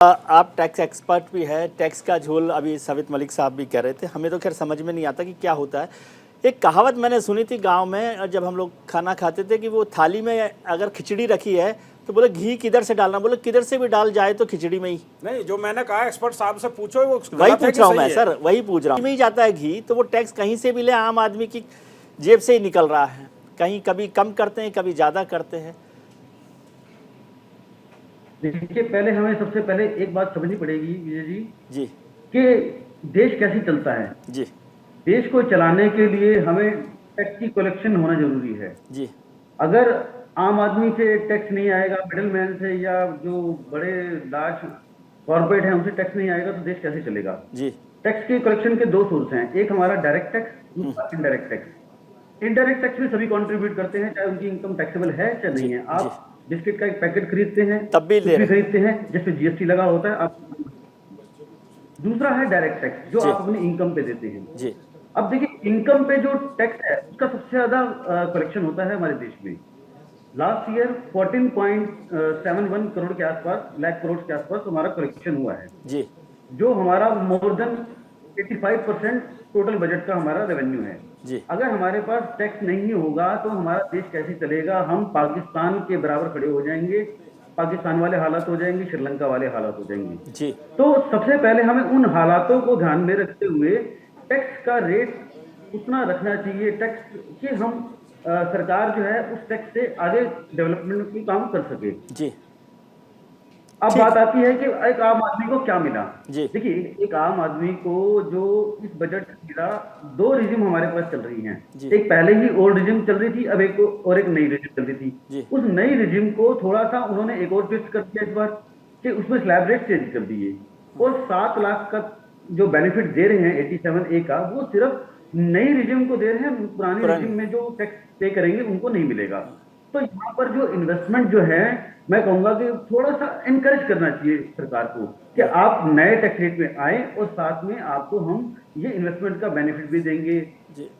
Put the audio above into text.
आप tax expert भी है, टैक्स का झोल अभी सवित मलिक साहब भी कह रहे थे। हमें तो खैर समझ में नहीं आता कि क्या होता है। एक कहावत मैंने सुनी थी गांव में, जब हम लोग खाना खाते थे, कि वो थाली में अगर खिचड़ी रखी है तो बोले घी किधर से डालना, बोले किधर से भी डाल जाए तो खिचड़ी में ही। नहीं, जो मैंने कहा एक्सपर्ट साहब से पूछो, वो वही गलत है पूछ कि रहा हूँ सही मैं है? सर, वही पूछ रहा हूँ। में ही जाता है घी, तो वो टैक्स कहीं से भी ले, आम आदमी की जेब से ही निकल रहा है। कहीं कभी कम करते हैं, कभी ज़्यादा करते हैं। देखिए, पहले हमें सबसे पहले एक बात समझनी पड़ेगी विजय जी, जी कि देश कैसे चलता है। जी देश को चलाने के लिए हमें टैक्स की कलेक्शन होना जरूरी है। जी अगर आम आदमी से टैक्स नहीं आएगा, मिडलमैन से या जो बड़े लार्ज कॉर्पोरेट हैं उनसे टैक्स नहीं आएगा, तो देश कैसे चलेगा। जी टैक्स की कलेक्शन के दो सोर्स हैं, एक हमारा डायरेक्ट टैक्स, दूसरा इनडायरेक्ट टैक्स। इनडायरेक्ट टैक्स में सभी कंट्रीब्यूट करते हैं, चाहे उनकी इनकम टैक्सेबल है चाहे जी नहीं है। जी आप बिस्किट का एक पैकेट खरीदते हैं, तब भी कुछ ले भी रहे खरीदते हैं जिसपे जीएसटी लगा होता है आप। दूसरा है डायरेक्ट टैक्स, जो जी आप अपनी इनकम पे देते हैं। जी अब देखिए, इनकम पे जो टैक्स है उसका सबसे ज्यादा कलेक्शन होता है हमारे देश में। लास्ट ईयर 14.71 करोड़ के आसपास, लाख करोड़ के आसपास हमारा कलेक्शन हुआ है, जी जो हमारा मोर देन 85% टोटल बजट का हमारा रेवेन्यू है। जी अगर हमारे पास टैक्स नहीं होगा तो हमारा देश कैसे चलेगा। हम पाकिस्तान के बराबर खड़े हो जाएंगे, पाकिस्तान वाले हालात हो जाएंगे, श्रीलंका वाले हालात हो जाएंगे। जी तो सबसे पहले हमें उन हालातों को ध्यान में रखते हुए टैक्स का रेट उतना रखना चाहिए, टैक्स कि हम सरकार जो है उस टैक्स से आगे डेवलपमेंट की काम कर सके। जी अब ठीक बात आती है कि एक आम आदमी को क्या मिला। जी देखिए, एक आम आदमी को जो इस बजट से मिला, दो रिजिम हमारे पास चल रही हैं। जी एक पहले ही ओल्ड रिजिम चल रही थी, अब एक और एक नई रिजिम चल रही थी। जी उस नई रिजिम को थोड़ा सा उन्होंने एक और ट्विस्ट कर दिया इस बार, कि उसमें स्लैब रेट चेंज कर दिए और 7 लाख का जो बेनिफिट दे रहे हैं 87A का, वो सिर्फ नई रिजिम को दे रहे हैं। पुरानी रिजिम में जो टैक्स पे करेंगे उनको नहीं मिलेगा। तो यहाँ पर जो इन्वेस्टमेंट जो है, मैं कहूंगा कि थोड़ा सा एनकरेज करना चाहिए सरकार को कि आप नए टैक्स रेट में आए और साथ में आपको हम ये इन्वेस्टमेंट का बेनिफिट भी देंगे। जी